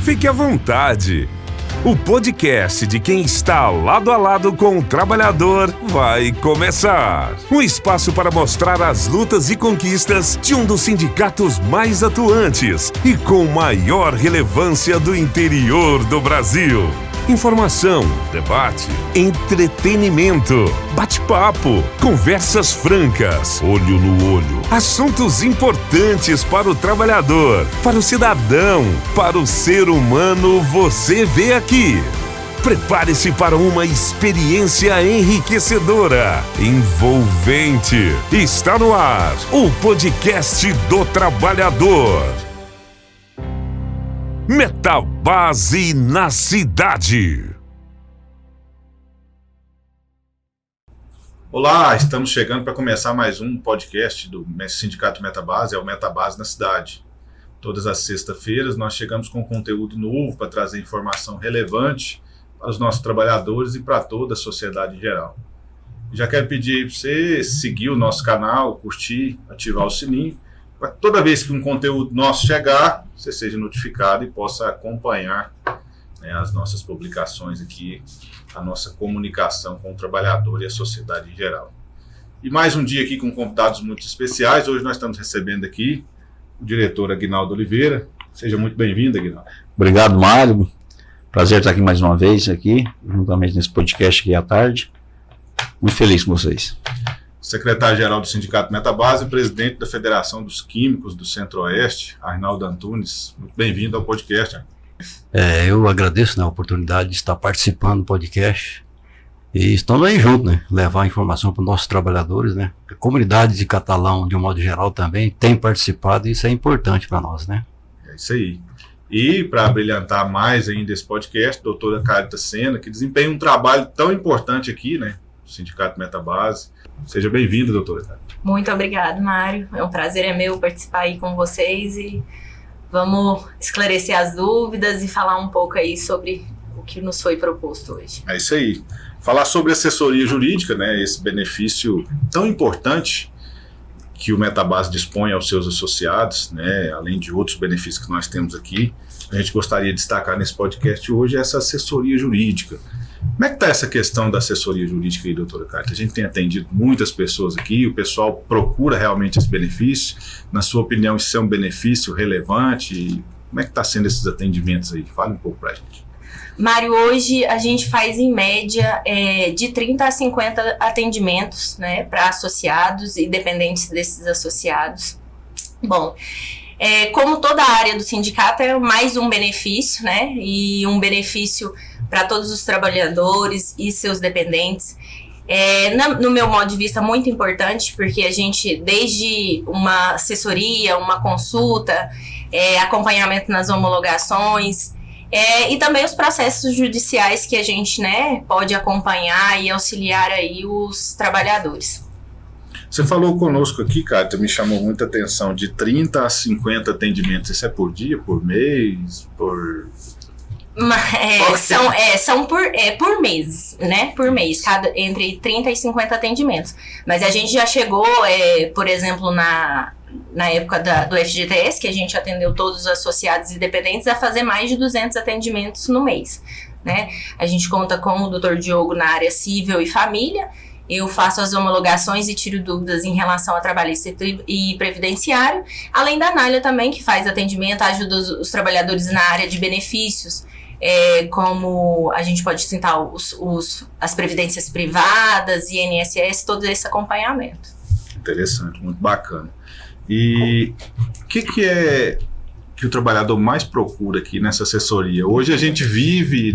Fique à vontade. O podcast de quem está lado a lado com o trabalhador vai começar. Um espaço para mostrar as lutas e conquistas de um dos sindicatos mais atuantes e com maior relevância do interior do Brasil. Informação, debate, entretenimento, bate-papo, conversas francas, olho no olho, assuntos importantes para o trabalhador, para o cidadão, para o ser humano, você vê aqui. Prepare-se para uma experiência enriquecedora, envolvente. Está no ar, o podcast do trabalhador. Metabase na cidade. Olá, estamos chegando para começar mais um podcast do Sindicato Metabase, é o Metabase na cidade. Todas as sextas-feiras nós chegamos com conteúdo novo para trazer informação relevante para os nossos trabalhadores e para toda a sociedade em geral. Já quero pedir para você seguir o nosso canal, curtir, ativar o sininho, para toda vez que um conteúdo nosso chegar, você seja notificado e possa acompanhar, né, as nossas publicações aqui, a nossa comunicação com o trabalhador e a sociedade em geral. E mais um dia aqui com convidados muito especiais. Hoje nós estamos recebendo aqui o diretor Aguinaldo Oliveira. Seja muito bem-vindo, Aguinaldo. Obrigado, Mário. Prazer estar aqui mais uma vez, juntamente nesse podcast aqui à tarde. Muito feliz com vocês. Secretário-geral do Sindicato Metabase e presidente da Federação dos Químicos do Centro-Oeste, Arnaldo Antunes. Muito bem-vindo ao podcast. Eu agradeço, a oportunidade de estar participando do podcast e estamos aí juntos, levar informação para os nossos trabalhadores, A comunidade de Catalão, de um modo geral, também tem participado e isso é importante para nós, É isso aí. E para brilhantar mais ainda esse podcast, a doutora Carita Sena, que desempenha um trabalho tão importante aqui, no Sindicato Metabase. Seja bem-vinda, doutora. Muito obrigado, Mário. É um prazer meu participar aí com vocês e vamos esclarecer as dúvidas e falar um pouco aí sobre o que nos foi proposto hoje. É isso aí. Falar sobre assessoria jurídica, esse benefício tão importante que o Metabase dispõe aos seus associados, além de outros benefícios que nós temos aqui. A gente gostaria de destacar nesse podcast hoje essa assessoria jurídica. Como é que está essa questão da assessoria jurídica aí, doutora Carita? A gente tem atendido muitas pessoas aqui, o pessoal procura realmente esse benefício. Na sua opinião, isso é um benefício relevante? Como é que está sendo esses atendimentos aí? Fala um pouco para a gente. Mário, hoje a gente faz em média de 30 a 50 atendimentos, para associados e dependentes desses associados. Bom, como toda a área do sindicato é mais um benefício, e um benefício para todos os trabalhadores e seus dependentes. No meu modo de vista, muito importante, porque a gente, desde uma assessoria, uma consulta, acompanhamento nas homologações, e também os processos judiciais que a gente, pode acompanhar e auxiliar aí os trabalhadores. Você falou conosco aqui, Carita, me chamou muita atenção, de 30 a 50 atendimentos. Isso é por dia, por mês, por... São por mês, Por mês, entre 30 e 50 atendimentos. Mas a gente já chegou, por exemplo, na época do FGTS, que a gente atendeu todos os associados e dependentes, a fazer mais de 200 atendimentos no mês, A gente conta com o Dr. Diogo na área civil e família. Eu faço as homologações e tiro dúvidas em relação a trabalhista e previdenciário, além da Nália também, que faz atendimento, ajuda os trabalhadores na área de benefícios, como a gente pode citar as previdências privadas, INSS, todo esse acompanhamento. Interessante, muito bacana. E o que é que o trabalhador mais procura aqui nessa assessoria? Hoje a gente vive,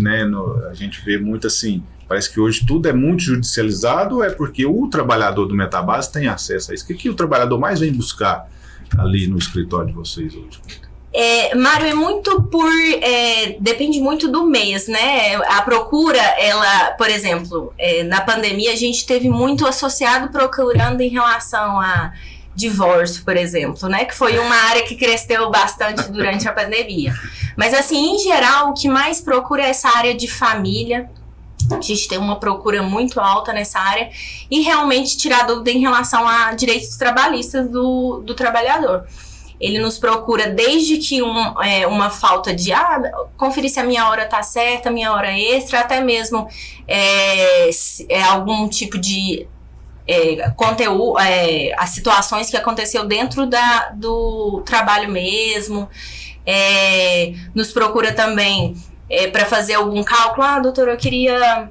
a gente vê muito assim, parece que hoje tudo é muito judicializado, ou é porque o trabalhador do Metabase tem acesso a isso? O que o trabalhador mais vem buscar ali no escritório de vocês hoje? Mário, depende muito do mês, A procura, ela, por exemplo, na pandemia a gente teve muito associado procurando em relação a divórcio, por exemplo, que foi uma área que cresceu bastante durante a pandemia. Mas assim, em geral, o que mais procura é essa área de família. A gente tem uma procura muito alta nessa área e realmente tirar dúvida em relação a direitos trabalhistas do trabalhador. Ele nos procura desde que uma falta de conferir se a minha hora tá certa, a minha hora extra, até mesmo algum tipo de conteúdo, as situações que aconteceu dentro do trabalho mesmo. Nos procura também para fazer algum cálculo. Doutora, eu queria...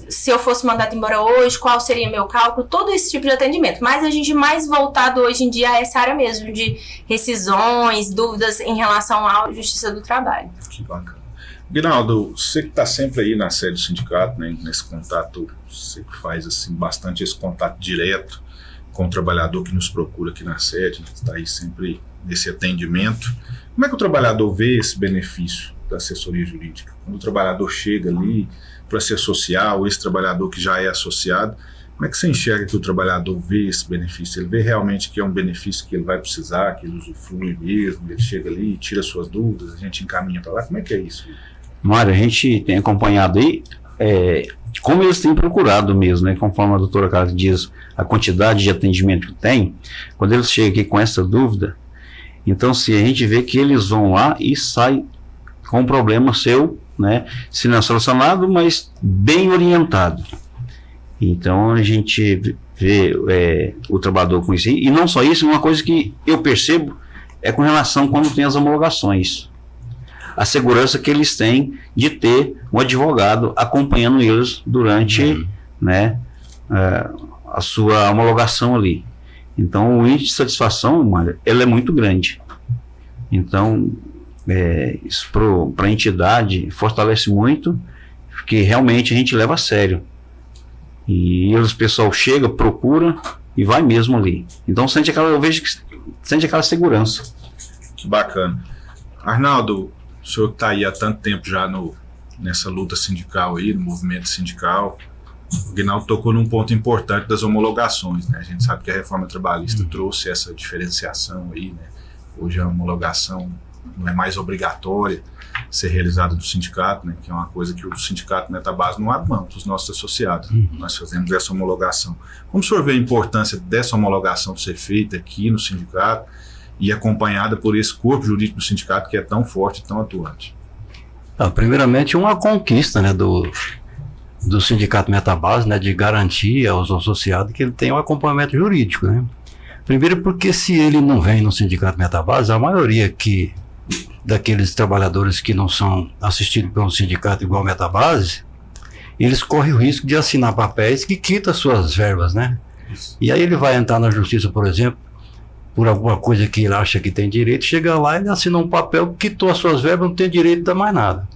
se eu fosse mandado embora hoje, qual seria meu cálculo? Todo esse tipo de atendimento. Mas a gente mais voltado hoje em dia a essa área mesmo, de rescisões, dúvidas em relação à Justiça do Trabalho. Que bacana. Guinaldo, você que está sempre aí na sede do sindicato, né, nesse contato, você que faz assim, bastante esse contato direto com o trabalhador que nos procura aqui na sede, está aí sempre nesse atendimento. Como é que o trabalhador vê esse benefício da assessoria jurídica? Quando o trabalhador chega ali para se associar, ou esse trabalhador que já é associado, como é que você enxerga que o trabalhador vê esse benefício? Ele vê realmente que é um benefício que ele vai precisar, que ele usufrui mesmo, ele chega ali, tira suas dúvidas, a gente encaminha para lá? Como é que é isso? Mário, a gente tem acompanhado aí como eles têm procurado mesmo, né? Conforme a doutora Carla diz, a quantidade de atendimento que tem, quando eles chegam aqui com essa dúvida, então se a gente vê que eles vão lá e saem com um problema seu, né, se não é solucionado, mas bem orientado. Então a gente vê o trabalhador com isso. E não só isso, uma coisa que eu percebo é com relação quando tem as homologações. A segurança que eles têm de ter um advogado acompanhando eles durante né, a sua homologação ali. Então o índice de satisfação, Mário, ela é muito grande. Então isso para a entidade fortalece muito, porque realmente a gente leva a sério. E o pessoal chega, procura e vai mesmo ali. Então eu vejo que sente aquela segurança. Que bacana. Arnaldo, o senhor que está aí há tanto tempo já nessa luta sindical aí, no movimento sindical, o Guinaldo tocou num ponto importante das homologações, né? A gente sabe que a reforma trabalhista trouxe essa diferenciação aí, né? Hoje a homologação não é mais obrigatória ser realizada do sindicato, né? Que é uma coisa que o sindicato Metabase não abre mão para os nossos associados. Nós fazemos essa homologação. Como o senhor vê a importância dessa homologação ser feita aqui no sindicato e acompanhada por esse corpo jurídico do sindicato que é tão forte e tão atuante? Primeiramente, uma conquista, né, do sindicato Metabase, né, de garantir aos associados que ele tem um acompanhamento jurídico, né? Primeiro porque se ele não vem no sindicato Metabase, a maioria daqueles trabalhadores que não são assistidos pelo sindicato igual Metabase, eles correm o risco de assinar papéis que quitam suas verbas, né? E aí ele vai entrar na justiça, por exemplo, por alguma coisa que ele acha que tem direito, chega lá e ele assina um papel, quitou as suas verbas, não tem direito a mais nada.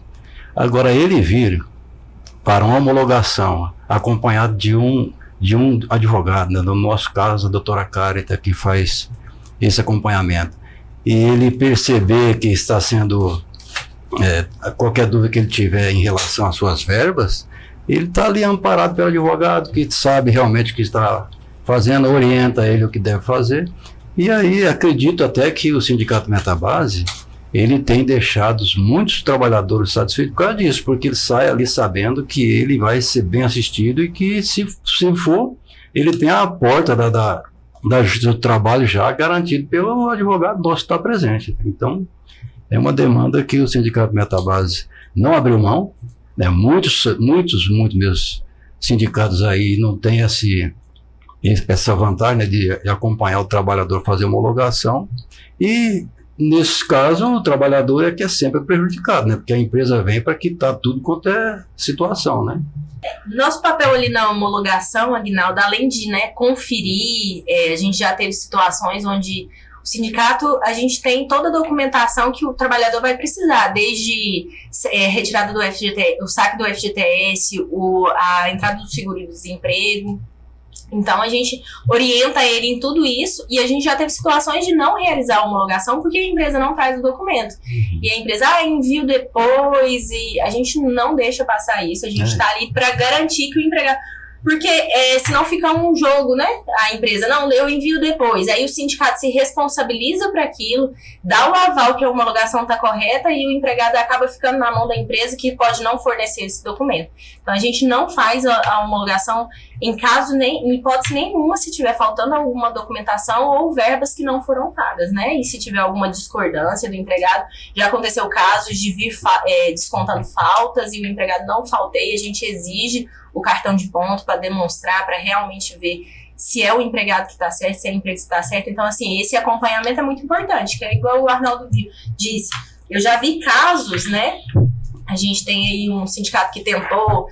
Agora ele vir para uma homologação acompanhado de um advogado, né? No nosso caso a doutora Carita, que faz esse acompanhamento, e ele perceber que está sendo qualquer dúvida que ele tiver em relação às suas verbas, ele está ali amparado pelo advogado que sabe realmente o que está fazendo, orienta ele o que deve fazer. E aí acredito até que o sindicato Metabase ele tem deixado muitos trabalhadores satisfeitos por causa disso, porque ele sai ali sabendo que ele vai ser bem assistido e que se for, ele tem a porta da Justiça do Trabalho já garantido pelo advogado nosso que está presente. Então, é uma demanda que o sindicato Metabase não abriu mão, né? Muitos meus sindicatos aí não têm essa vantagem, né, de acompanhar o trabalhador fazer homologação, e nesse caso o trabalhador é que é sempre prejudicado, né, porque a empresa vem para quitar tudo quanto é situação, né. Nosso papel ali na homologação, Aguinaldo, além de, né, conferir, a gente já teve situações onde o sindicato, a gente tem toda a documentação que o trabalhador vai precisar, desde retirada do FGTS, o saque do FGTS, a entrada do seguro-desemprego. Então a gente orienta ele em tudo isso, e a gente já teve situações de não realizar a homologação porque a empresa não traz o documento. E a empresa envia depois, e a gente não deixa passar isso. A gente está ali para garantir que o empregado... Porque senão fica um jogo, né? A empresa, não, eu envio depois. Aí o sindicato se responsabiliza por aquilo, dá o aval que a homologação está correta e o empregado acaba ficando na mão da empresa que pode não fornecer esse documento. Então a gente não faz a homologação em hipótese nenhuma se tiver faltando alguma documentação ou verbas que não foram pagas, né? E se tiver alguma discordância do empregado, já aconteceu casos de vir descontando faltas e o empregado não falteia, a gente exige o cartão de ponto para demonstrar, para realmente ver se é o empregado que está certo, se é a empresa que está certa. Então, assim, esse acompanhamento é muito importante, que é igual o Arnaldo disse. Eu já vi casos, né? A gente tem aí um sindicato que tentou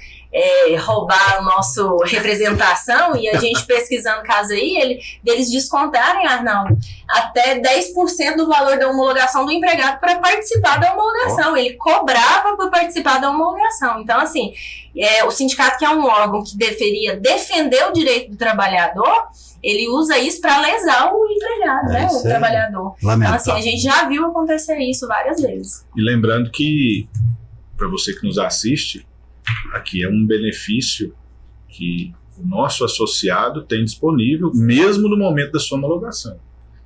roubar a nossa representação e a gente pesquisando casos aí, deles descontarem, Arnaldo, até 10% do valor da homologação do empregado para participar da homologação. Ele cobrava para participar da homologação. Então, assim, o sindicato, que é um órgão que deveria defender o direito do trabalhador, ele usa isso para lesar o empregado, né? O trabalhador. Lamentável. Então, assim, a gente já viu acontecer isso várias vezes. E lembrando que, para você que nos assiste, aqui é um benefício que o nosso associado tem disponível, mesmo no momento da sua homologação.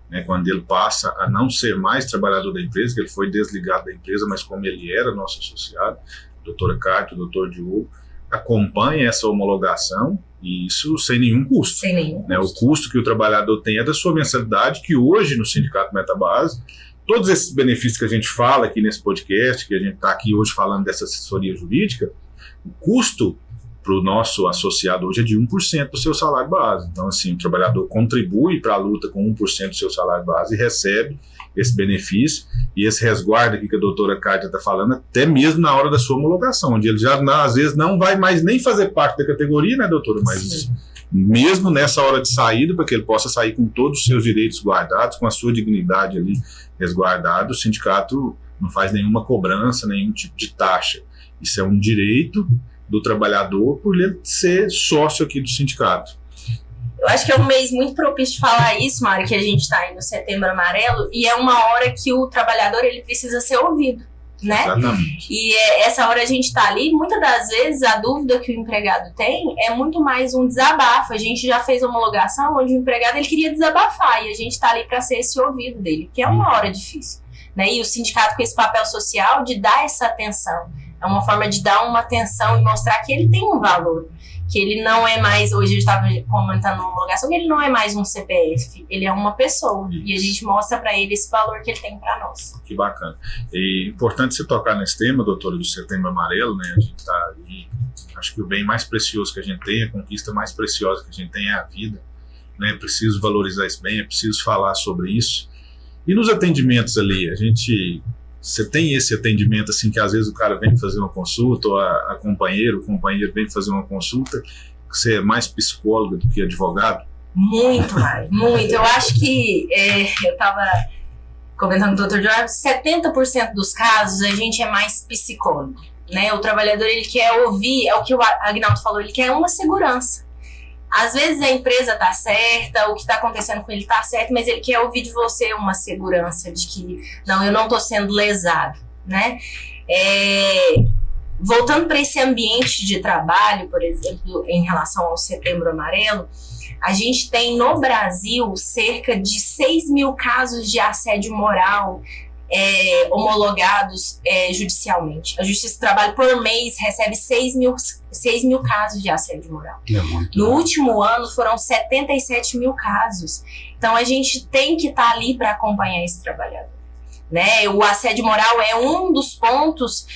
Né, quando ele passa a não ser mais trabalhador da empresa, que ele foi desligado da empresa, mas como ele era nosso associado, doutora Cátia, o doutor Diogo, acompanha essa homologação, e isso sem nenhum custo. Sem nenhum custo. Né, o custo que o trabalhador tem é da sua mensalidade, que hoje no Sindicato Metabase, todos esses benefícios que a gente fala aqui nesse podcast, que a gente está aqui hoje falando dessa assessoria jurídica, o custo para o nosso associado hoje é de 1% do seu salário base. Então, assim, o trabalhador contribui para a luta com 1% do seu salário base e recebe esse benefício e esse resguardo aqui que a doutora Cátia está falando, até mesmo na hora da sua homologação, onde ele já, às vezes, não vai mais nem fazer parte da categoria, né, doutora? Mas mesmo nessa hora de saída, para que ele possa sair com todos os seus direitos guardados, com a sua dignidade ali resguardada, o sindicato não faz nenhuma cobrança, nenhum tipo de taxa. Isso é um direito do trabalhador por ele ser sócio aqui do sindicato. Eu acho que é um mês muito propício de falar isso, Mário, que a gente está aí no Setembro Amarelo, e é uma hora que o trabalhador ele precisa ser ouvido, né? Exatamente. E essa hora a gente está ali, muitas das vezes a dúvida que o empregado tem é muito mais um desabafo. A gente já fez homologação onde o empregado ele queria desabafar e a gente está ali para ser esse ouvido dele, que é uma hora difícil, né? E o sindicato com esse papel social de dar essa atenção. É uma forma de dar uma atenção e mostrar que ele tem um valor. Que ele não é mais, hoje eu estava comentando na homologação, que ele não é mais um CPF, ele é uma pessoa. Isso. E a gente mostra para ele esse valor que ele tem para nós. Que bacana. E importante você tocar nesse tema, doutora, do Setembro Amarelo, né? A gente está ali, acho que o bem mais precioso que a gente tem, a conquista mais preciosa que a gente tem é a vida. Né? É preciso valorizar isso bem, é preciso falar sobre isso. E nos atendimentos ali, você tem esse atendimento assim que às vezes o cara vem fazer uma consulta ou o companheiro vem fazer uma consulta, que você é mais psicóloga do que advogado? Muito mais, muito. Eu acho que eu estava comentando com o Dr. Jorge, 70% dos casos a gente é mais psicólogo, né? O trabalhador ele quer ouvir, é o que o Agnaldo falou, ele quer uma segurança. Às vezes a empresa está certa, o que está acontecendo com ele está certo, mas ele quer ouvir de você uma segurança de que, não, eu não estou sendo lesado, né? Voltando para esse ambiente de trabalho, por exemplo, em relação ao Setembro Amarelo, a gente tem no Brasil cerca de 6 mil casos de assédio moral homologados judicialmente. A Justiça do Trabalho por mês recebe 6 mil casos de assédio moral. No último ano foram 77 mil casos. Então a gente tem que estar ali para acompanhar esse trabalhador. Né? O assédio moral é um dos pontos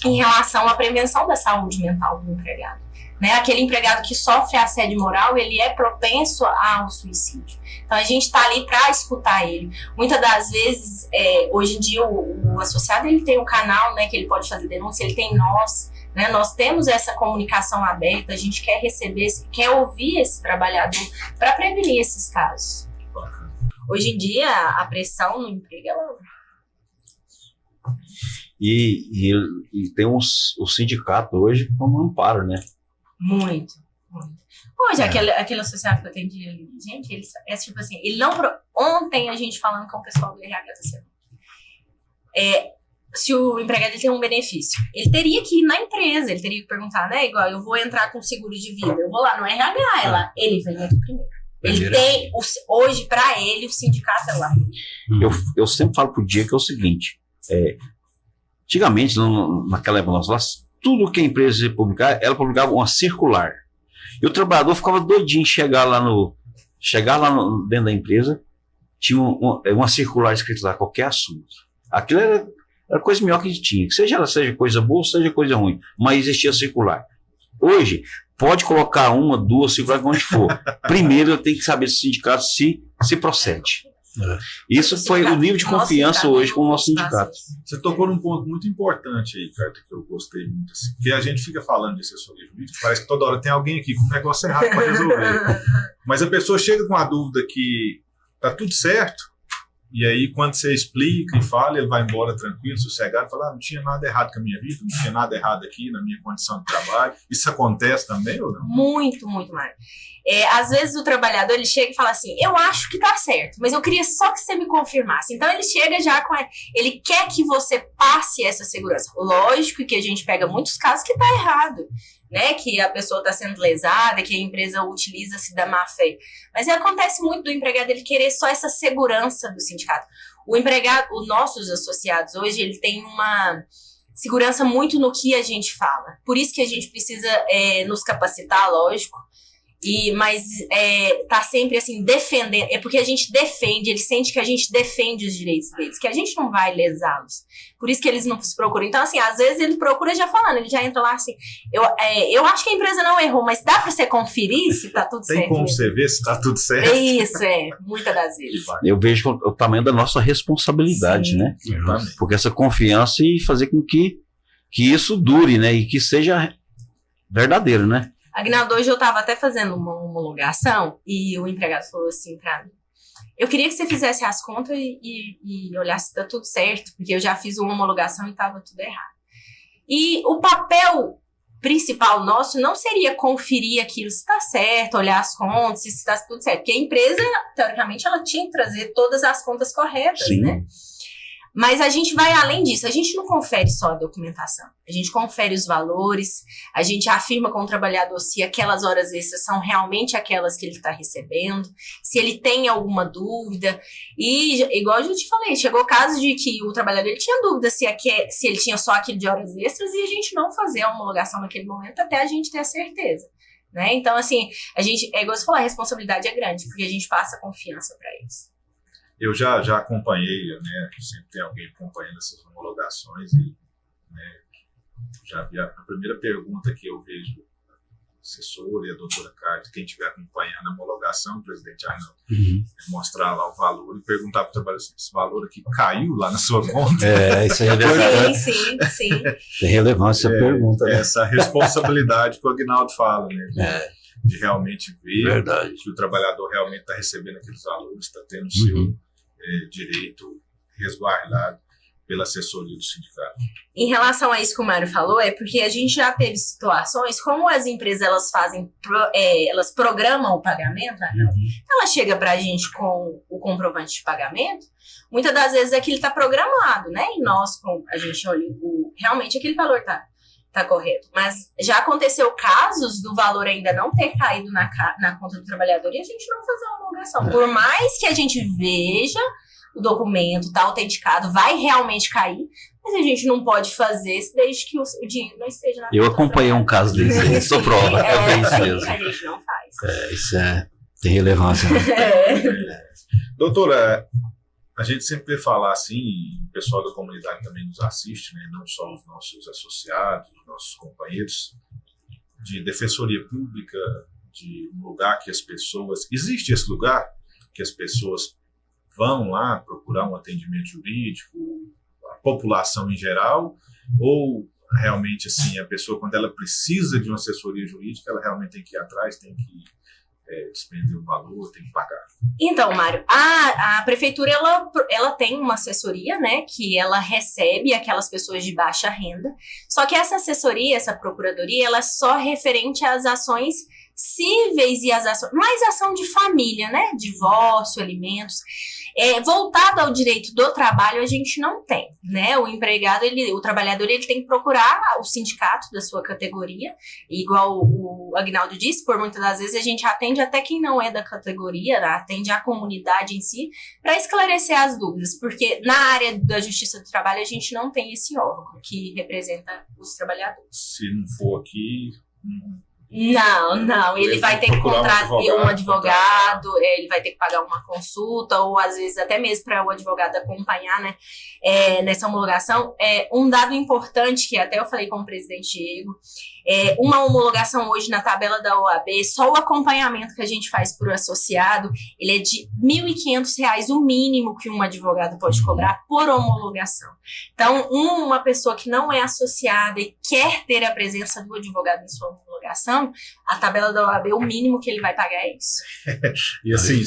em relação à prevenção da saúde mental do empregado. Né? Aquele empregado que sofre assédio moral, ele é propenso ao suicídio. Então a gente está ali para escutar ele. Muitas das vezes, hoje em dia, o associado ele tem um canal, né, que ele pode fazer denúncia, ele tem nós. Né? Nós temos essa comunicação aberta, a gente quer receber, quer ouvir esse trabalhador para prevenir esses casos. Hoje em dia, a pressão no emprego, ela... E tem o sindicato hoje como amparo, né? Muito, muito. Hoje, aquele associado que eu atendi ali, gente, ele é tipo assim, ele não... Ontem a gente falando com o pessoal do RH da semana. se o empregado ele tem um benefício, ele teria que ir na empresa, ele teria que perguntar, né? Igual eu vou entrar com seguro de vida, eu vou lá no RH, ele vem aqui primeiro. Ele tem, hoje, para ele, o sindicato é lá. Eu sempre falo pro Diego que é o seguinte: antigamente, naquela época, tudo que a empresa ia publicar, ela publicava uma circular. E o trabalhador ficava doidinho em chegar lá dentro da empresa, tinha uma circular escrita lá, qualquer assunto. Aquilo era a coisa melhor que tinha, que seja coisa boa, seja coisa ruim, mas existia circular. Hoje, pode colocar uma, duas circulares, onde for. Primeiro, tem que saber se o sindicato se procede. Isso foi o nível de confiança hoje com o nosso sindicato. Você tocou num ponto muito importante aí, Carta, que eu gostei muito. Assim, que a gente fica falando de assessoria jurídica, parece que toda hora tem alguém aqui com um negócio errado para resolver. Mas a pessoa chega com a dúvida que tá tudo certo, e aí quando você explica e fala, ele vai embora tranquilo, sossegado, fala, não tinha nada errado com a minha vida, não tinha nada errado aqui na minha condição de trabalho. Isso acontece também ou não? Muito, muito mais. Às vezes o trabalhador ele chega e fala assim, eu acho que tá certo, mas eu queria só que você me confirmasse. Então ele chega já com... Ele quer que você passe essa segurança. Lógico que a gente pega muitos casos que tá errado, né? Que a pessoa tá sendo lesada, que a empresa utiliza-se da má fé. Mas acontece muito do empregado ele querer só essa segurança do sindicato. O empregado, os nossos associados hoje, ele tem uma segurança muito no que a gente fala. Por isso que a gente precisa nos capacitar, lógico. Mas tá sempre assim, defendendo. É porque a gente defende, ele sente que a gente defende os direitos deles, que a gente não vai lesá-los. Por isso que eles não se procuram. Então, assim, às vezes ele procura já falando, ele já entra lá assim, eu acho que a empresa não errou, mas dá pra você conferir se tá tudo certo. Tem como você ver se tá tudo certo? Isso, muitas das vezes. Eu vejo o tamanho da nossa responsabilidade, né? Porque essa confiança e fazer com que isso dure, né? E que seja verdadeiro, né? Aguinaldo, hoje eu estava até fazendo uma homologação e o empregado falou assim pra mim, eu queria que você fizesse as contas e olhasse se tá tudo certo, porque eu já fiz uma homologação e estava tudo errado. E o papel principal nosso não seria conferir aquilo se está certo, olhar as contas, se está tudo certo, porque a empresa, teoricamente, ela tinha que trazer todas as contas corretas, Sim. né? Mas a gente vai além disso, a gente não confere só a documentação, a gente confere os valores, a gente afirma com o trabalhador se aquelas horas extras são realmente aquelas que ele está recebendo, se ele tem alguma dúvida, e igual eu já te falei, chegou o caso de que o trabalhador ele tinha dúvida se ele tinha só aquilo de horas extras e a gente não fazer a homologação naquele momento até a gente ter a certeza, né? Então assim, a gente, igual você falou, a responsabilidade é grande, porque a gente passa confiança para eles. Eu já acompanhei, né? Sempre tem alguém acompanhando essas homologações e né, já vi a primeira pergunta que eu vejo a assessora e a doutora Carta, quem estiver acompanhando a homologação, o presidente Arnaldo, mostrar lá o valor e perguntar para o trabalhador assim, esse valor aqui caiu lá na sua conta? Isso aí é verdade. Sim. Tem relevância a pergunta, né? Essa responsabilidade que o Aguinaldo fala, né? De realmente ver que o trabalhador realmente está recebendo aqueles valores, está tendo o seu direito resguardado pela assessoria do sindicato. Em relação a isso que o Mário falou, é porque a gente já teve situações, como as empresas elas fazem, elas programam o pagamento, né? Ela chega pra gente com o comprovante de pagamento, muitas das vezes aquilo está programado, né? E nós, a gente olha, realmente aquele valor tá correto. Mas já aconteceu casos do valor ainda não ter caído na conta do trabalhador e a gente não fazer uma homologação. Por mais que a gente veja o documento, tá autenticado, vai realmente cair, mas a gente não pode fazer desde que o dinheiro não esteja na conta. Eu acompanhei um caso desse, sou prova. É isso mesmo. A gente não faz. Isso tem relevância. Né? Doutora, a gente sempre fala assim, e o pessoal da comunidade também nos assiste, né? Não só os nossos associados, os nossos companheiros, de defensoria pública, de um lugar que as pessoas... Existe esse lugar que as pessoas vão lá procurar um atendimento jurídico, a população em geral, ou realmente assim, a pessoa, quando ela precisa de uma assessoria jurídica, ela realmente tem que ir atrás, tem que despender o valor, tem que pagar? Então, Mário, a prefeitura ela tem uma assessoria, né, que ela recebe aquelas pessoas de baixa renda, só que essa assessoria, essa procuradoria, ela é só referente às ações cíveis e as ações, mais ação de família, né? Divórcio, alimentos. Voltado ao direito do trabalho, a gente não tem, né? O empregado, o trabalhador, ele tem que procurar o sindicato da sua categoria, igual o Aguinaldo disse, por muitas das vezes a gente atende até quem não é da categoria, né? Atende a comunidade em si, para esclarecer as dúvidas, porque na área da Justiça do Trabalho a gente não tem esse órgão que representa os trabalhadores. Se não for aqui... Não, ele vai ter que contratar um advogado, ele vai ter que pagar uma consulta, ou às vezes até mesmo para o advogado acompanhar, né, nessa homologação. Um dado importante, que até eu falei com o presidente Diego, uma homologação hoje na tabela da OAB, só o acompanhamento que a gente faz por associado, ele é de R$ 1.500 o mínimo que um advogado pode cobrar por homologação. Então, uma pessoa que não é associada e quer ter a presença do advogado em sua homologação, a tabela da OAB, o mínimo que ele vai pagar é isso. E assim,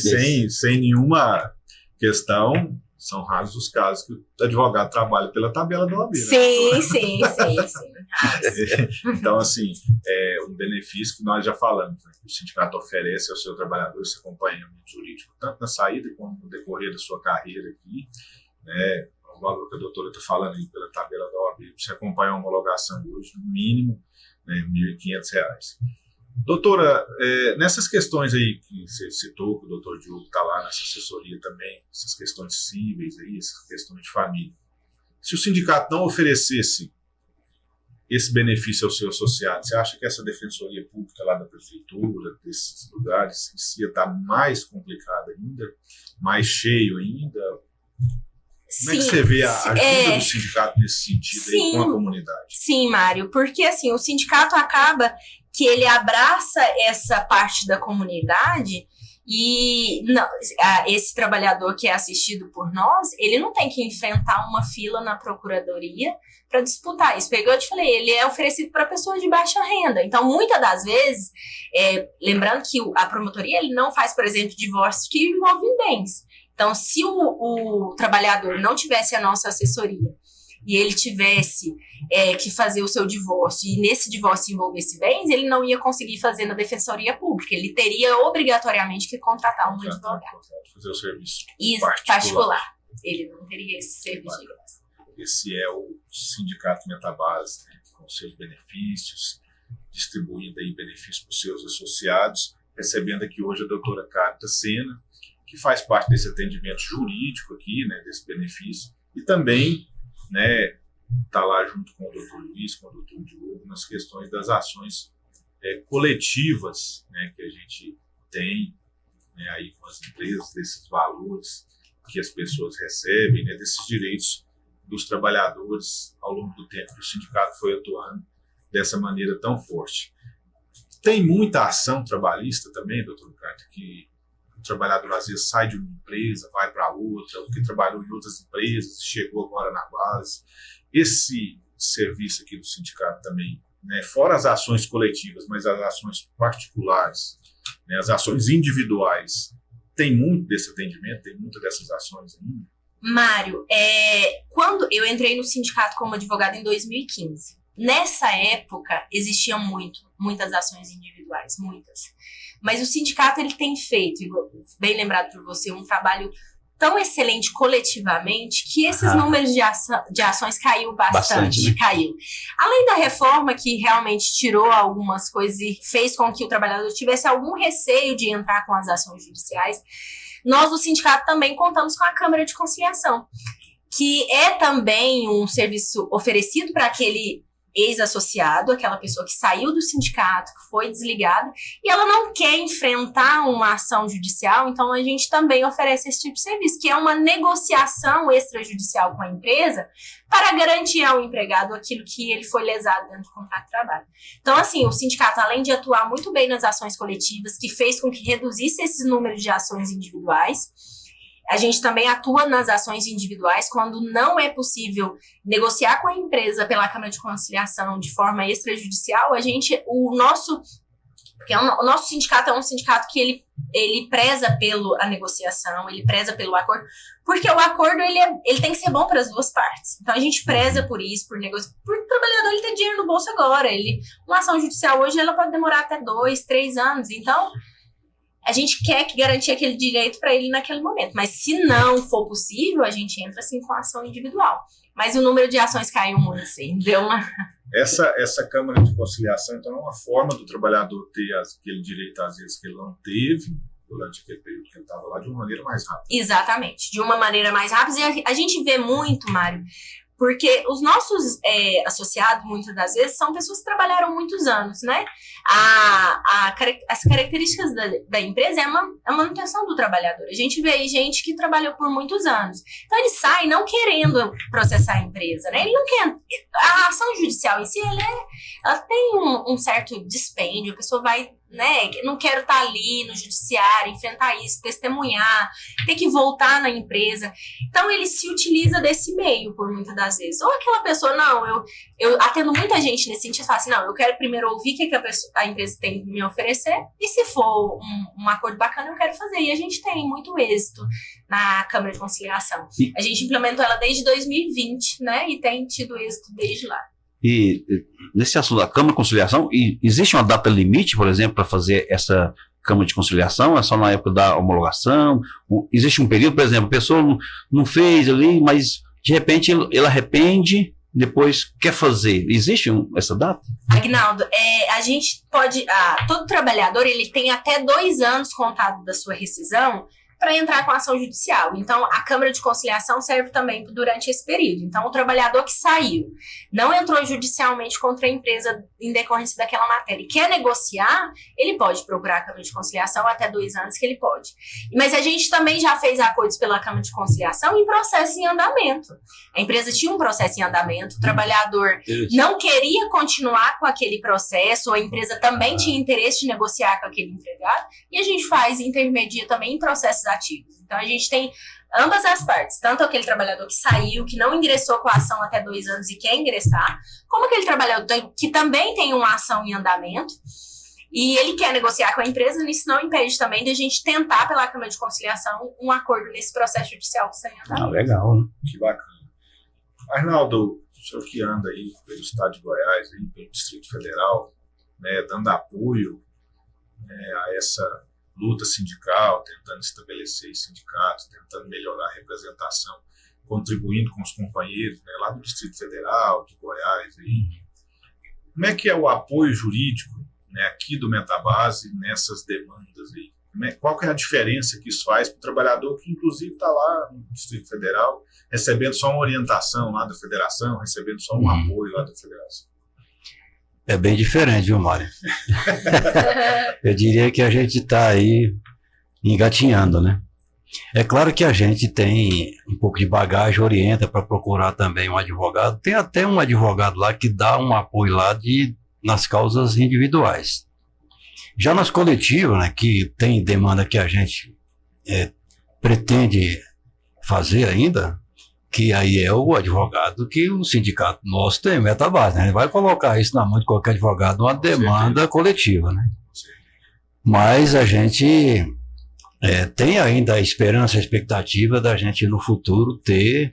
sem nenhuma questão, são raros os casos que o advogado trabalha pela tabela da OAB. Né? Sim. Então, assim, um benefício que nós já falamos, né, que o sindicato oferece ao seu trabalhador esse acompanhamento jurídico, tanto na saída como no decorrer da sua carreira aqui, né, o valor que a doutora está falando aí pela tabela da OAB, você acompanha a homologação hoje, no mínimo, né, R$ 1.500. Doutora, nessas questões aí que você citou, que o doutor Diogo está lá nessa assessoria também, essas questões cíveis aí, essas questões de família, se o sindicato não oferecesse esse benefício ao seu associado, você acha que essa defensoria pública lá da prefeitura, desses lugares, ia estar mais complicada ainda, mais cheio ainda? Como é que você vê a ajuda do sindicato nesse sentido aí com a comunidade? Sim, Mário, porque assim, o sindicato acaba que ele abraça essa parte da comunidade e esse trabalhador que é assistido por nós, ele não tem que enfrentar uma fila na procuradoria para disputar isso. Eu te falei, ele é oferecido para pessoas de baixa renda. Então, muitas das vezes, lembrando que a promotoria ele não faz, por exemplo, divórcio que envolve bens. Então, se o trabalhador não tivesse a nossa assessoria e ele tivesse que fazer o seu divórcio e nesse divórcio envolvesse bens, ele não ia conseguir fazer na defensoria pública. Ele teria obrigatoriamente que contratar um advogado. Fazer o serviço particular. Ele não teria esse serviço de graça. Esse é o sindicato Metabase, né, com seus benefícios, distribuindo aí benefícios para os seus associados, recebendo aqui hoje a doutora Carita Sena, que faz parte desse atendimento jurídico aqui, né, desse benefício, e também, né, está lá junto com o doutor Luiz, com o doutor Diogo, nas questões das ações coletivas, né, que a gente tem, né, aí com as empresas, desses valores que as pessoas recebem, né, desses direitos dos trabalhadores ao longo do tempo que o sindicato foi atuando dessa maneira tão forte. Tem muita ação trabalhista também, doutor Carita, que o trabalhador às vezes sai de uma empresa, vai para outra, ou que trabalhou em outras empresas, chegou agora na base. Esse serviço aqui do sindicato também, né, fora as ações coletivas, mas as ações particulares, né, as ações individuais, tem muito desse atendimento, tem muitas dessas ações ainda? Mário, quando eu entrei no sindicato como advogada em 2015, nessa época existiam muitas ações individuais, muitas. Mas o sindicato ele tem feito, bem lembrado por você, um trabalho tão excelente coletivamente que esses números de ações caiu bastante, né? Caiu. Além da reforma que realmente tirou algumas coisas e fez com que o trabalhador tivesse algum receio de entrar com as ações judiciais, nós do sindicato também contamos com a Câmara de Conciliação, que é também um serviço oferecido para aquele ex-associado, aquela pessoa que saiu do sindicato, que foi desligada, e ela não quer enfrentar uma ação judicial, então a gente também oferece esse tipo de serviço, que é uma negociação extrajudicial com a empresa para garantir ao empregado aquilo que ele foi lesado dentro do contrato de trabalho. Então, assim, o sindicato, além de atuar muito bem nas ações coletivas, que fez com que reduzisse esses números de ações individuais, a gente também atua nas ações individuais quando não é possível negociar com a empresa pela Câmara de Conciliação de forma extrajudicial. O nosso Porque o nosso sindicato é um sindicato que ele preza a negociação, ele preza pelo acordo, porque o acordo ele tem que ser bom para as duas partes. Então a gente preza por isso, por o trabalhador ele tem dinheiro no bolso agora. Uma ação judicial hoje ela pode demorar até 2, 3 anos. Então a gente quer garantir aquele direito para ele naquele momento. Mas se não for possível, a gente entra assim com ação individual. Mas o número de ações caiu muito, assim, deu uma... Essa Câmara de Conciliação, então, é uma forma do trabalhador ter aquele direito, às vezes, que ele não teve durante aquele período que ele estava lá, de uma maneira mais rápida. Exatamente, de uma maneira mais rápida. E a gente vê muito, Mário, porque os nossos associados, muitas das vezes, são pessoas que trabalharam muitos anos, né? As características da empresa é a manutenção do trabalhador. A gente vê aí gente que trabalhou por muitos anos. Então, ele sai não querendo processar a empresa, né? Ele não quer... A ação judicial em si, ela tem um certo dispêndio. A pessoa vai... né? Não quero estar ali no judiciário, enfrentar isso, testemunhar, ter que voltar na empresa. Então, ele se utiliza desse meio, por muitas das vezes. Ou aquela pessoa, não, eu atendo muita gente nesse sentido, fala assim, não, eu quero primeiro ouvir o que a empresa tem que me oferecer, e se for um acordo bacana, eu quero fazer. E a gente tem muito êxito na Câmara de Conciliação. A gente implementou ela desde 2020, né? E tem tido êxito desde lá. E nesse assunto da Câmara de Conciliação, existe uma data limite, por exemplo, para fazer essa Câmara de Conciliação? É só na época da homologação? Existe um período, por exemplo, a pessoa não fez ali, mas de repente ele arrepende, depois quer fazer. Existe essa data? Aguinaldo, a gente pode... todo trabalhador ele tem até 2 anos contado da sua rescisão para entrar com ação judicial. Então, a Câmara de Conciliação serve também durante esse período. Então, o trabalhador que saiu, não entrou judicialmente contra a empresa em decorrência daquela matéria e quer negociar, ele pode procurar a Câmara de Conciliação até 2 anos que ele pode. Mas a gente também já fez acordos pela Câmara de Conciliação em processo em andamento. A empresa tinha um processo em andamento, o trabalhador não queria continuar com aquele processo, a empresa também tinha interesse de negociar com aquele empregado, e a gente intermedia também em processos ativos. Então, a gente tem ambas as partes, tanto aquele trabalhador que saiu, que não ingressou com a ação até 2 anos e quer ingressar, como aquele trabalhador que também tem uma ação em andamento e ele quer negociar com a empresa. Isso não impede também de a gente tentar, pela Câmara de Conciliação, um acordo nesse processo judicial que está em andamento. Legal, né? Que bacana. Arnaldo, o senhor que anda aí pelo estado de Goiás, aí, pelo Distrito Federal, né, dando apoio a essa luta sindical, tentando estabelecer sindicatos, tentando melhorar a representação, contribuindo com os companheiros, né, lá do Distrito Federal, de Goiás. Aí. Como é que é o apoio jurídico, né, aqui do Metabase nessas demandas aí? Qual que é a diferença que isso faz para o trabalhador que, inclusive, está lá no Distrito Federal, recebendo só uma orientação lá da federação, recebendo só um apoio lá da federação? É bem diferente, viu, Mário? Eu diria que a gente está aí engatinhando, né? É claro que a gente tem um pouco de bagagem, orienta para procurar também um advogado. Tem até um advogado lá que dá um apoio lá nas causas individuais. Já nas coletivas, né, que tem demanda que a gente pretende fazer ainda, que aí é o advogado que o sindicato nosso tem, Metabase, né? Ele vai colocar isso na mão de qualquer advogado, uma demanda coletiva, né? Mas a gente tem ainda a esperança, a expectativa da gente no futuro ter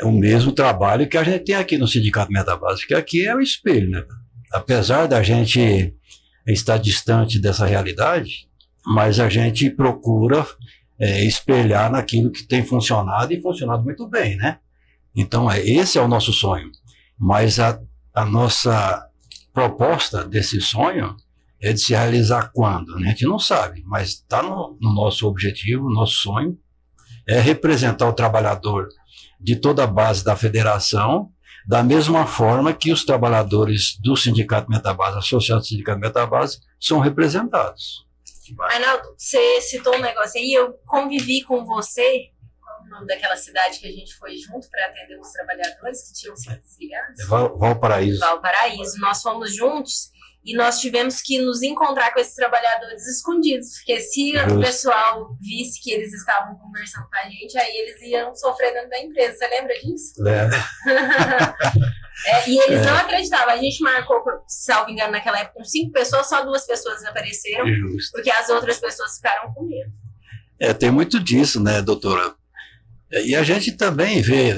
o mesmo trabalho que a gente tem aqui no Sindicato Metabase, que aqui é o espelho, né? Apesar da gente estar distante dessa realidade, mas a gente procura espelhar naquilo que tem funcionado e funcionado muito bem, né? Então, esse é o nosso sonho. Mas a nossa proposta desse sonho é de se realizar quando? A gente não sabe, mas está no nosso objetivo, nosso sonho é representar o trabalhador de toda a base da federação, da mesma forma que os trabalhadores do Sindicato Metabase, associados ao Sindicato Metabase, são representados. Arnaldo, você citou um negócio aí, eu convivi com você, qual é o nome daquela cidade que a gente foi junto para atender os trabalhadores que tinham sido desligados? Valparaíso. Valparaíso, nós fomos juntos e nós tivemos que nos encontrar com esses trabalhadores escondidos, porque se o pessoal visse que eles estavam conversando com a gente, aí eles iam sofrer dentro da empresa, você lembra disso? Lembro. E eles não acreditavam. A gente marcou, salvo engano, naquela época, com 5 pessoas, só 2 pessoas apareceram, porque as outras pessoas ficaram com medo. Tem muito disso, né, doutora? E a gente também vê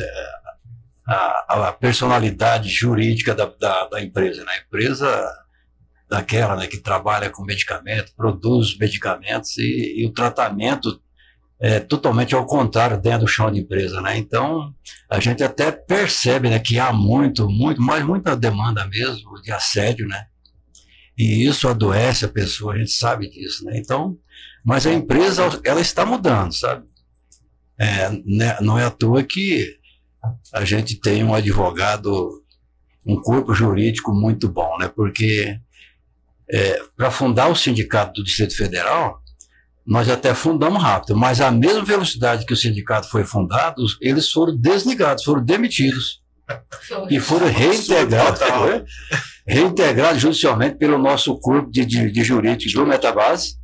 a personalidade jurídica da empresa, né? A empresa daquela, né, que trabalha com medicamento, produz medicamentos e o tratamento é totalmente ao contrário dentro do chão de empresa, né? Então, a gente até percebe, né, que há muita demanda mesmo de assédio, né? E isso adoece a pessoa, a gente sabe disso, né? Então, mas a empresa, ela está mudando, sabe? Né, não é à toa que a gente tem um advogado, um corpo jurídico muito bom, né? Porque para fundar o sindicato do Distrito Federal, nós até fundamos rápido, mas a mesma velocidade que o sindicato foi fundado, eles foram desligados, foram demitidos e foram reintegrados judicialmente pelo nosso corpo de jurídicos do Metabase,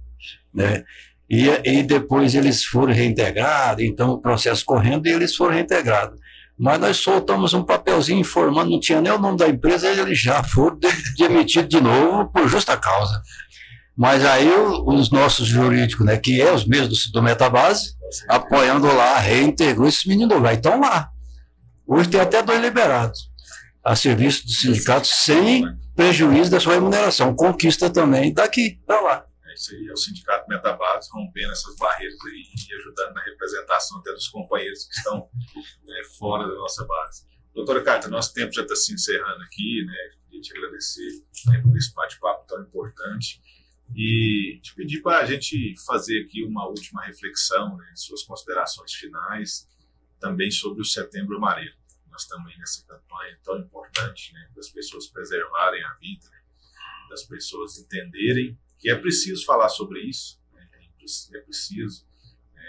né? E depois eles foram reintegrados, então o processo correndo e eles foram reintegrados. Mas nós soltamos um papelzinho informando, não tinha nem o nome da empresa, e eles já foram demitidos de novo por justa causa. Mas aí os nossos jurídicos, né, que os mesmos do Metabase, apoiando lá, reintegrou esses meninos lá. Então lá. Hoje tem até 2 liberados a serviço do sindicato sem prejuízo da sua remuneração. Conquista também daqui para lá. Isso aí é o Sindicato Metabase rompendo essas barreiras aí e ajudando na representação até dos companheiros que estão fora da nossa base. Doutora Carta, nosso tempo já está se encerrando aqui, né? Queria te agradecer, né, por esse bate-papo tão importante e te pedir para a gente fazer aqui uma última reflexão, né, suas considerações finais, também sobre o Setembro Amarelo. Nós estamos aí nessa campanha tão importante, né, das pessoas preservarem a vida, né, das pessoas entenderem que é preciso falar sobre isso, né? É preciso,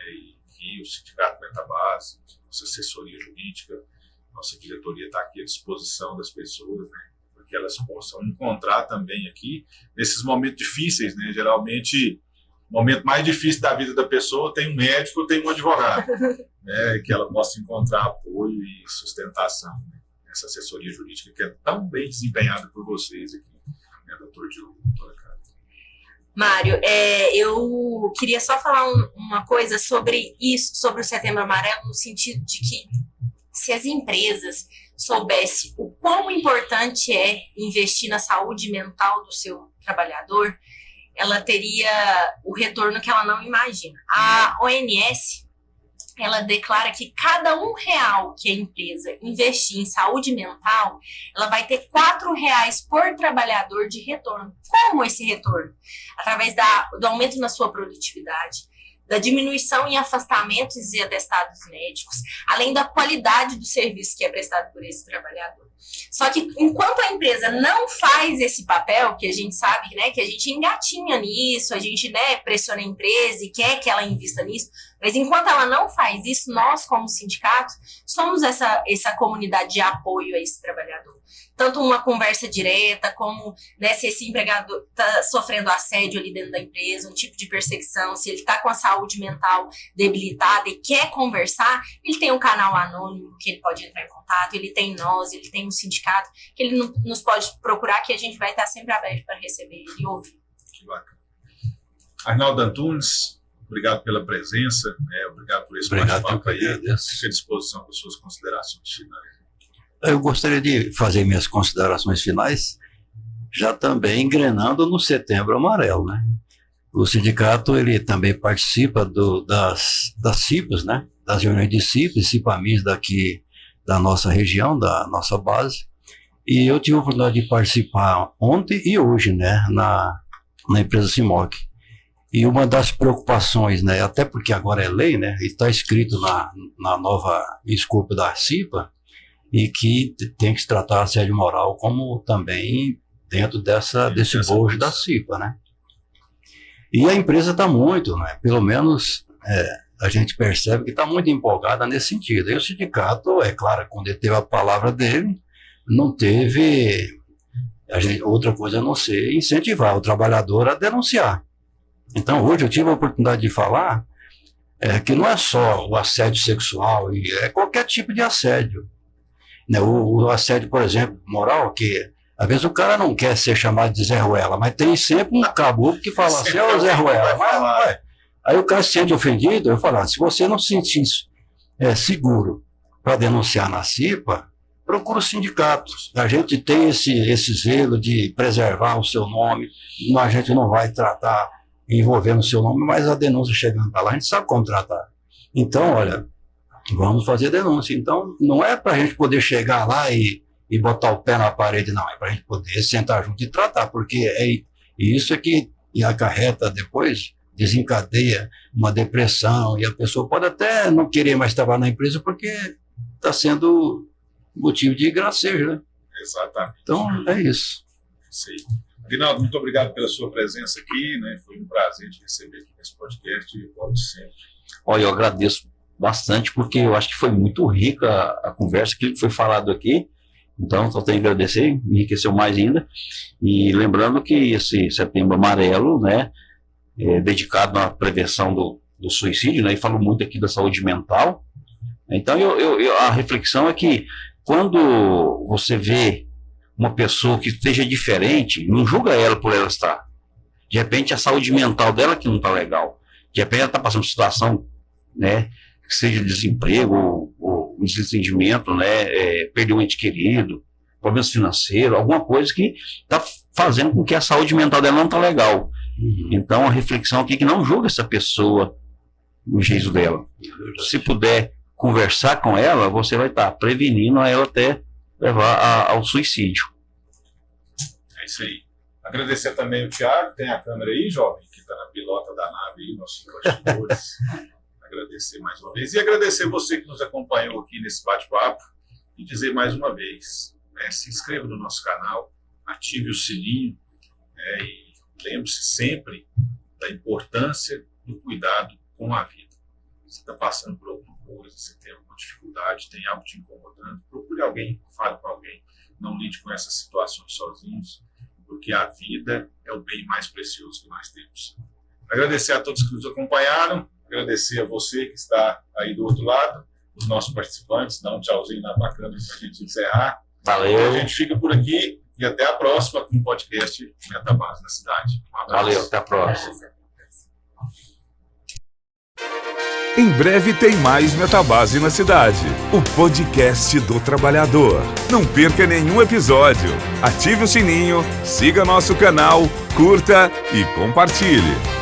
e que o Sindicato Metabase, nossa assessoria jurídica, nossa diretoria está aqui à disposição das pessoas, né? Para que elas possam encontrar também aqui, nesses momentos difíceis, né? Geralmente, o momento mais difícil da vida da pessoa tem um médico, tem um advogado, né? Que ela possa encontrar apoio e sustentação, né? Essa assessoria jurídica que é tão bem desempenhada por vocês aqui, né, doutor Diogo, doutora Carla. Mário, eu queria só falar uma coisa sobre isso, sobre o Setembro Amarelo, no sentido de que se as empresas soubessem o quão importante é investir na saúde mental do seu trabalhador, ela teria o retorno que ela não imagina. A ONS, ela declara que cada R$1 que a empresa investir em saúde mental, ela vai ter R$4 por trabalhador de retorno. Como esse retorno? Através do aumento na sua produtividade, da diminuição em afastamentos e atestados médicos, além da qualidade do serviço que é prestado por esse trabalhador. Só que enquanto a empresa não faz esse papel, que a gente sabe, né, que a gente engatinha nisso, a gente, né, pressiona a empresa e quer que ela invista nisso, mas enquanto ela não faz isso, nós como sindicato somos essa comunidade de apoio a esse trabalhador. Tanto uma conversa direta, como, né, se esse empregado está sofrendo assédio ali dentro da empresa, um tipo de perseguição, se ele está com a saúde mental debilitada e quer conversar, ele tem um canal anônimo que ele pode entrar em contato, ele tem nós, ele tem um sindicato, que ele nos pode procurar, que a gente vai estar sempre aberto para receber ele e ouvir. Que bacana. Arnaldo Antunes, obrigado pela presença, obrigado por esse bate-papo aí. Fica à disposição para suas considerações finais. Eu gostaria de fazer minhas considerações finais, já também engrenando no Setembro Amarelo, né? O sindicato, ele também participa das CIPAs, né? Das reuniões de CIPAs, CIPAMIS daqui da nossa região, da nossa base, e eu tive a oportunidade de participar ontem e hoje, né? Na empresa Cimoc. E uma das preocupações, né? Até porque agora é lei, né? E está escrito na nova escopo da CIPA, e que tem que se tratar a assédio moral como também dentro desse bojo da CIPA, né? E a empresa está muito, né? Pelo menos a gente percebe que está muito empolgada nesse sentido. E o sindicato, é claro, quando ele teve a palavra dele, não teve outra coisa a não ser incentivar o trabalhador a denunciar. Então, hoje eu tive a oportunidade de falar que não é só o assédio sexual, é qualquer tipo de assédio. né? O assédio, por exemplo, moral, que às vezes o cara não quer ser chamado de Zé Ruela, mas tem sempre um caboclo que fala assim, ô Zé Ruela, mas. Aí o cara se sente ofendido, eu falo, se você não se sentir seguro para denunciar na CIPA, procura o sindicato. A gente tem esse zelo de preservar o seu nome, a gente não vai tratar envolvendo o seu nome, mas a denúncia chegando para lá, a gente sabe como tratar. Então, olha, vamos fazer denúncia. Então, não é para a gente poder chegar lá e botar o pé na parede, não. É para a gente poder sentar junto e tratar, porque isso é que acarreta depois, desencadeia uma depressão, e a pessoa pode até não querer mais trabalhar na empresa porque está sendo motivo de gracejo, né? Exatamente. Então, é isso. Sei. Aguinaldo, muito obrigado pela sua presença aqui, né? Foi um prazer te receber aqui nesse podcast e volte sempre. Olha, eu agradeço bastante, porque eu acho que foi muito rica a conversa que foi falado aqui. Então, só tenho que agradecer, me enriqueceu mais ainda. E lembrando que esse Setembro Amarelo, né, é dedicado à prevenção do suicídio, né, e falo muito aqui da saúde mental. Então, a reflexão é que quando você vê uma pessoa que esteja diferente, não julga ela por ela estar. De repente, a saúde mental dela que não está legal. De repente, ela está passando por situação, né, que seja desemprego, ou desentendimento, né, perder um ente querido, problemas financeiros, alguma coisa que está fazendo com que a saúde mental dela não está legal. Então, a reflexão aqui é que não julga essa pessoa no jeito dela. Se puder conversar com ela, você vai estar prevenindo ela até levar ao suicídio. É isso aí. Agradecer também o Thiago, tem a câmera aí, jovem, que está na pilota da nave aí, nossos bastidores. Agradecer mais uma vez. E agradecer você que nos acompanhou aqui nesse bate-papo. E dizer mais uma vez, né, se inscreva no nosso canal, ative o sininho, e lembre-se sempre da importância do cuidado com a vida. Você está passando por alguma coisa, você tem alguma dificuldade, tem algo te incomodando, procure alguém, fale com alguém, não lide com essas situações sozinhos, porque a vida é o bem mais precioso que nós temos. Agradecer a todos que nos acompanharam, agradecer a você que está aí do outro lado, os nossos participantes, dá um tchauzinho na bacana para a gente encerrar. Valeu. A gente fica por aqui e até a próxima com o podcast Metabase na Cidade. Um abraço. Valeu, até a próxima. Em breve tem mais Metabase na Cidade, o podcast do trabalhador. Não perca nenhum episódio. Ative o sininho, siga nosso canal, curta e compartilhe.